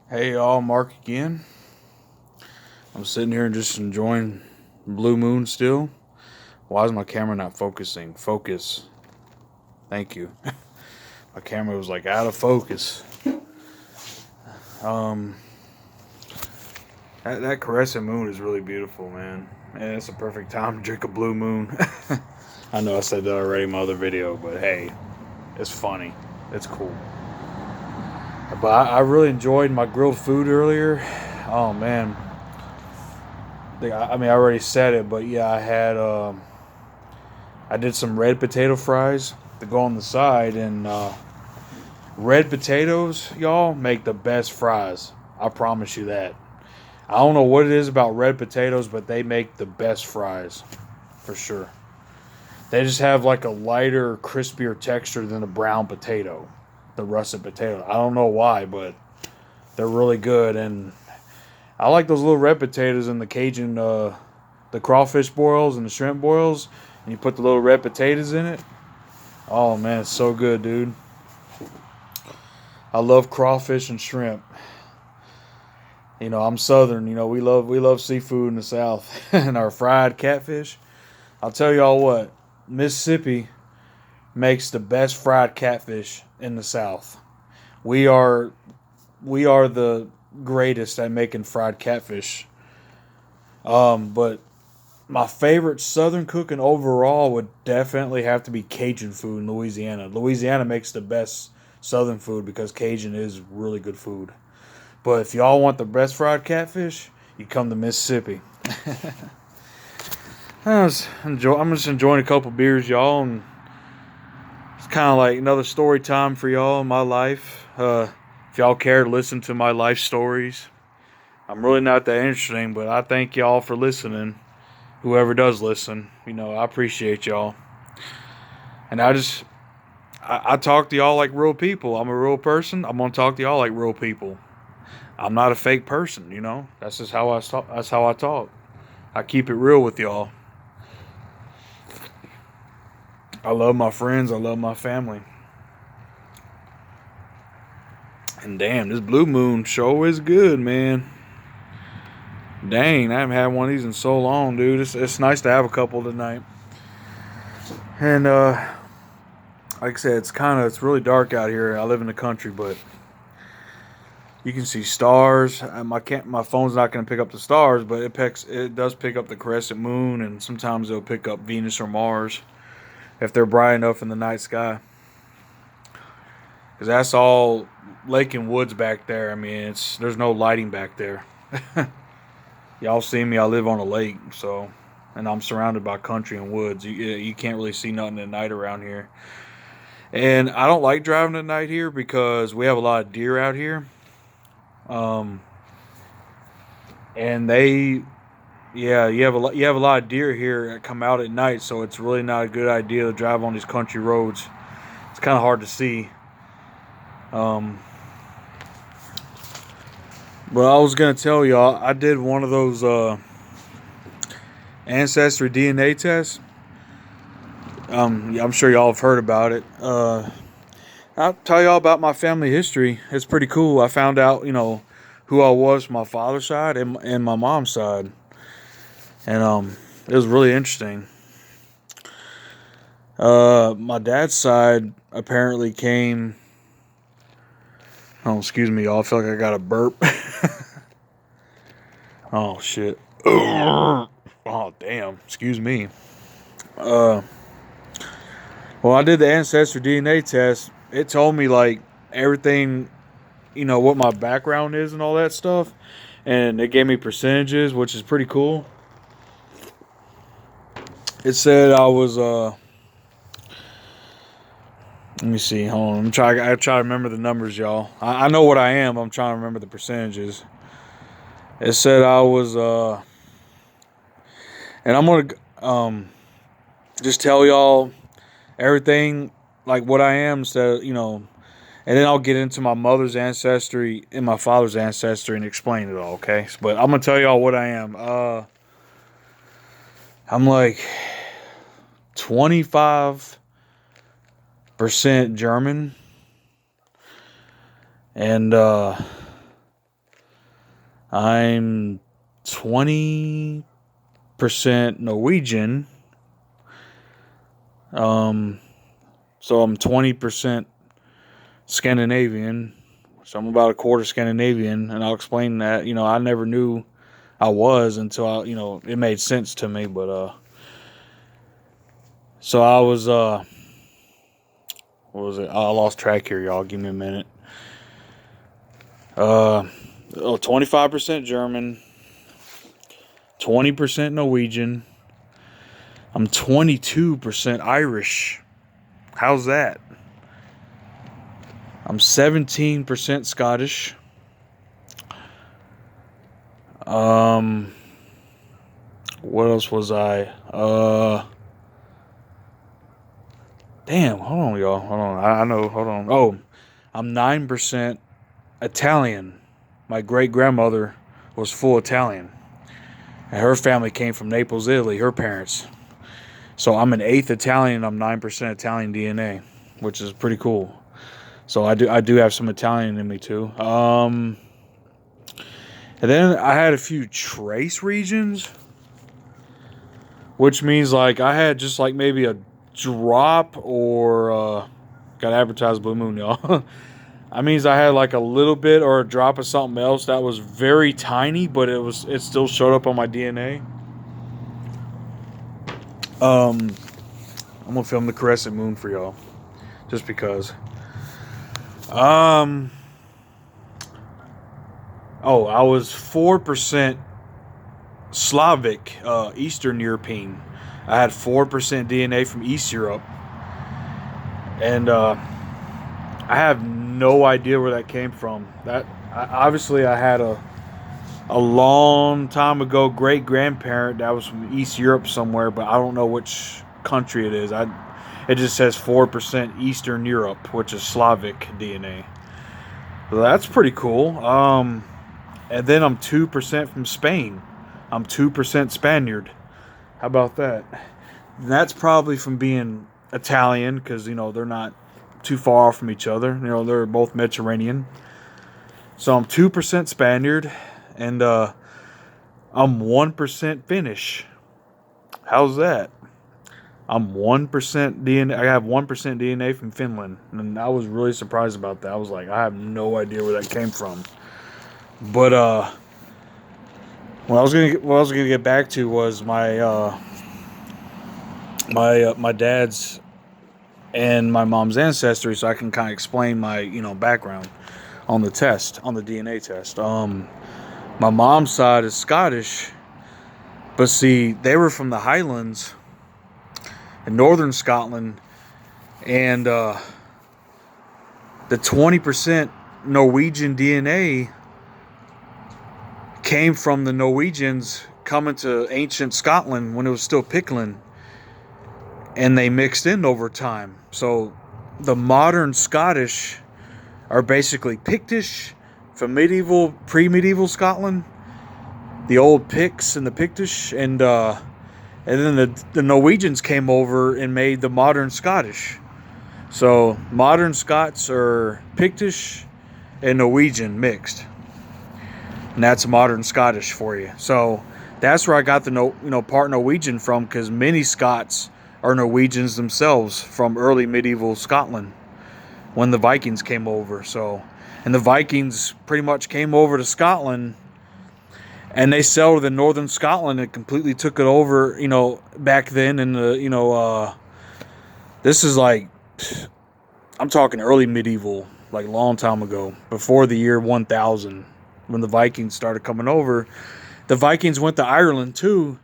Hey y'all, Mark again. I'm sitting here and just enjoying Blue Moon still. Why is my camera not focusing? Focus. Thank you. My camera was like out of focus. Um, that crescent moon is really beautiful, man. And it's a perfect time to drink a Blue Moon. I know I said that already in my other video, but hey, it's funny. It's cool. But I really enjoyed my grilled food earlier. Oh man, I mean I already said it, but yeah, I did some red potato fries to go on the side, and red potatoes, y'all, make the best fries. I promise you that. I don't know what it is about red potatoes, but they make the best fries for sure. They just have like a lighter, crispier texture than a brown potato, the russet potato. I don't know why, but they're really good, and I like those little red potatoes in the Cajun, the crawfish boils and the shrimp boils, and you put the little red potatoes in it. Oh man, it's so good, dude. I love crawfish and shrimp. You know, I'm Southern. You know, we love seafood in the South, and our fried catfish. I'll tell y'all what, Mississippi makes the best fried catfish in the South. We are we are the greatest at making fried catfish. But my favorite Southern cooking overall would definitely have to be Cajun food in Louisiana. Louisiana makes the best Southern food because Cajun is really good food. But if y'all want the best fried catfish, you come to Mississippi. I'm just enjoying a couple beers, y'all, and it's kind of like another story time for y'all in my life. If y'all care to listen to my life stories, I'm really not that interesting, but I thank y'all for listening. Whoever does listen, you know, I appreciate y'all. And I talk to y'all like real people. I'm a real person. I'm gonna talk to y'all like real people. I'm not a fake person, you know. That's just how I talk. That's how I talk. I keep it real with y'all. I love my friends. I love my family. And damn, this Blue Moon show is good, man. Dang, I haven't had one of these in so long, dude. It's nice to have a couple tonight. And like I said, it's really dark out here. I live in the country, but you can see stars. My phone's not going to pick up the stars, but it does pick up the crescent moon, and sometimes it'll pick up Venus or Mars if they're bright enough in the night sky. Because that's all lake and woods back there. I mean, there's no lighting back there. Y'all see me? I live on a lake, so, and I'm surrounded by country and woods. You can't really see nothing at night around here. And I don't like driving at night here because we have a lot of deer out here. Um, and yeah, you have a lot of deer here that come out at night, so it's really not a good idea to drive on these country roads. It's kind of hard to see. Um, but I was gonna tell y'all, I did one of those ancestry DNA tests. Yeah, I'm sure y'all have heard about it. I'll tell y'all about my family history. It's pretty cool. I found out, you know, who I was from my father's side and my mom's side, and it was really interesting. My dad's side apparently came. Oh, excuse me, y'all. I feel like I got a burp. Oh shit. Oh damn. Excuse me. Uh, well, I did the ancestry DNA test. It told me like everything, you know, what my background is and all that stuff, and it gave me percentages, which is pretty cool. It said I was let me see. Hold on. I try to remember the numbers, y'all. I know what I am. I'm trying to remember the percentages. It said I was and I'm gonna just tell y'all everything like what I am, so you know, and then I'll get into my mother's ancestry and my father's ancestry and explain it all. Okay, but I'm gonna tell y'all what I am. I'm like 25% German and I'm 20% Norwegian. So I'm 20% Scandinavian. So I'm about a quarter Scandinavian, and I'll explain that. I never knew I was until it made sense to me. But so I was what was it? I lost track here, y'all. Give me a minute. 25% German, 20% Norwegian. I'm 22% Irish. How's that? I'm 17% Scottish. What else was I? Damn, hold on, y'all. Hold on. I know, hold on. Oh, I'm 9% Italian. My great grandmother was full Italian. And her family came from Naples, Italy, her parents. So I'm an eighth Italian, I'm 9% Italian DNA, which is pretty cool. So I do have some Italian in me too. And then I had a few trace regions, which means like I had just like maybe a drop or got advertised Blue Moon, y'all. That means I had like a little bit or a drop of something else that was very tiny, but it still showed up on my DNA. I'm gonna film the crescent moon for y'all, just because. Oh, I was 4% Slavic, Eastern European. I had 4% DNA from East Europe, and I have no idea where that came from. Obviously I had a long time ago great grandparent that was from East Europe somewhere, but I don't know which country it is. It just says 4% Eastern Europe, which is Slavic DNA. So that's pretty cool. And then I'm 2% from Spain. I'm 2% Spaniard. How about that? And that's probably from being Italian, because they're not too far from each other. They're both Mediterranean. So I'm 2% Spaniard, and I'm 1% Finnish. How's that? I'm 1% DNA. I have 1% DNA from Finland, and I was really surprised about that. I was like, I have no idea where that came from. But what I was gonna get back to was my dad's and my mom's ancestry, so I can kind of explain my background on the test, on the DNA test. My mom's side is Scottish, but see, they were from the Highlands in northern Scotland, and the 20% Norwegian DNA came from the Norwegians coming to ancient Scotland when it was still Pictland, and they mixed in over time. So the modern Scottish are basically Pictish from pre-medieval Scotland, the old Picts and the Pictish, and then the Norwegians came over and made the modern Scottish. So modern Scots are Pictish and Norwegian mixed, and that's modern Scottish for you. So that's where I got the part Norwegian from, because many Scots are Norwegians themselves from early medieval Scotland when the Vikings came over. So, and the Vikings pretty much came over to Scotland, and they settled in northern Scotland and completely took it over. Back then in the this is like, I'm talking early medieval, like long time ago, before the year 1000, when the Vikings started coming over. The Vikings went to Ireland too,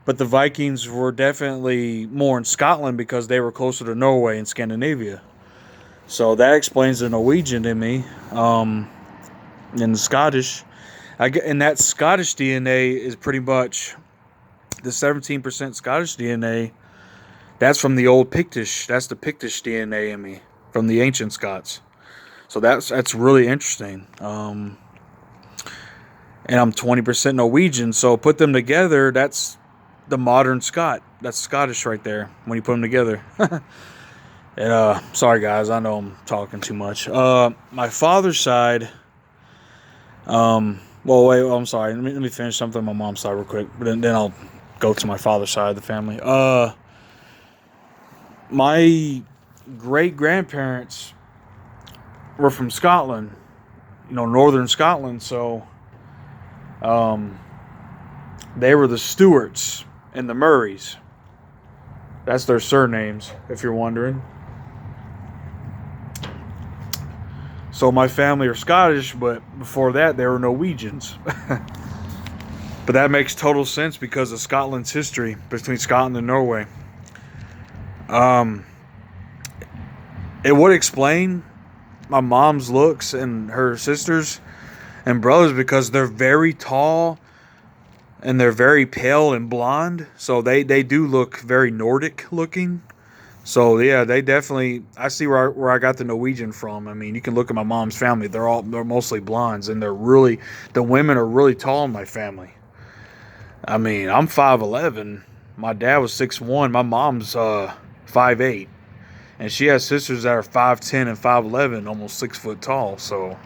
but the Vikings were definitely more in Scotland because they were closer to Norway and Scandinavia. So that explains the Norwegian in me, and the Scottish. And that Scottish DNA is pretty much the 17% Scottish DNA. That's from the old Pictish. That's the Pictish DNA in me from the ancient Scots. So that's really interesting. And I'm 20% Norwegian. So put them together, that's the modern Scot. That's Scottish right there when you put them together. And sorry guys, I know I'm talking too much. My father's side, Well, wait. I'm sorry. Let me finish something on my mom's side real quick. But then I'll go to my father's side of the family. My great grandparents were from Scotland. Northern Scotland. So, um, they were the Stuarts and the Murrays. That's their surnames, if you're wondering. So my family are Scottish, but before that they were Norwegians. But that makes total sense because of Scotland's history between Scotland and Norway. Um, it would explain my mom's looks and her sisters and brothers because they're very tall and they're very pale and blonde. So they do look very Nordic looking. So yeah, they definitely. I see where I got the Norwegian from. I mean, you can look at my mom's family; they're mostly blondes, and the women are really tall in my family. I mean, I'm 5'11". My dad was 6'1". My mom's 5'8", and she has sisters that are 5'10" and 5'11", almost 6 foot tall. So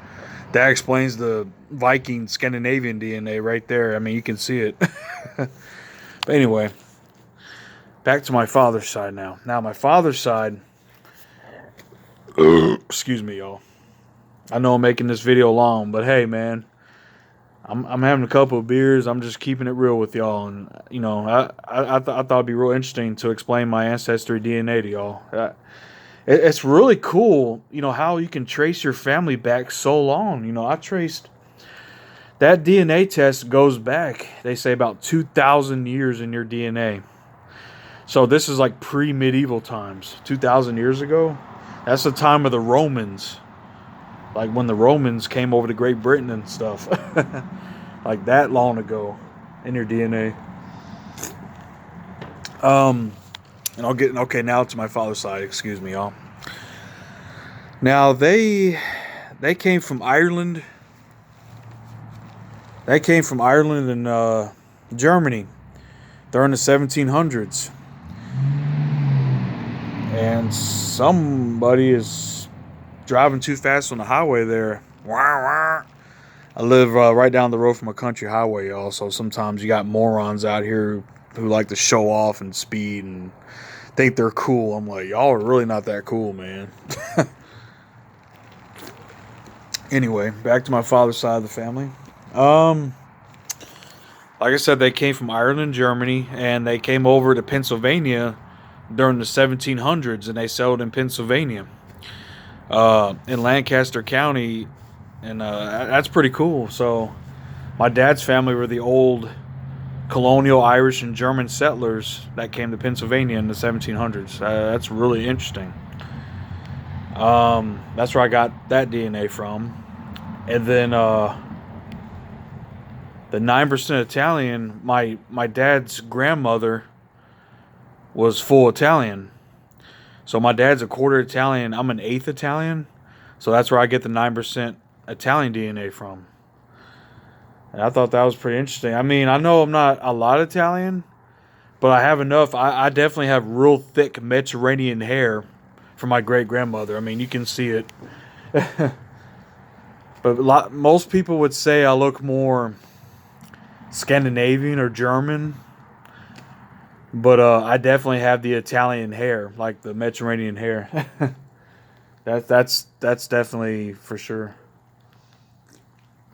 that explains the Viking Scandinavian DNA right there. I mean, you can see it. But anyway, back to my father's side now. Now, my father's side. Excuse me, y'all. I know I'm making this video long, but hey, man, I'm having a couple of beers. I'm just keeping it real with y'all, and I thought it'd be real interesting to explain my ancestry DNA to y'all. It's really cool, how you can trace your family back so long. I traced that DNA test goes back. They say about 2,000 years in your DNA. So this is like pre-medieval times, 2,000 years ago. That's the time of the Romans. Like when the Romans came over to Great Britain and stuff. Like that long ago in your DNA. And I'll get okay now to my father's side, excuse me, y'all. Now they came from Ireland. They came from Ireland and Germany during the 1700s. And somebody is driving too fast on the highway there. I live right down the road from a country highway, y'all. So sometimes you got morons out here who like to show off and speed and think they're cool. I'm like, y'all are really not that cool, man. Anyway, back to my father's side of the family. Like I said, they came from Ireland and Germany, and they came over to Pennsylvania during the 1700s, and they settled in Pennsylvania, in Lancaster County, and that's pretty cool. So, my dad's family were the old colonial Irish and German settlers that came to Pennsylvania in the 1700s. That's really interesting. That's where I got that DNA from, and then the 9% Italian. My dad's grandmother was full Italian. So my dad's a quarter Italian. I'm an eighth Italian. So that's where I get the 9% Italian DNA from. And I thought that was pretty interesting. I mean, I know I'm not a lot Italian, but I have enough. I definitely have real thick Mediterranean hair from my great grandmother. I mean, you can see it. But most people would say I look more Scandinavian or German. But I definitely have the Italian hair, like the Mediterranean hair. That's definitely for sure.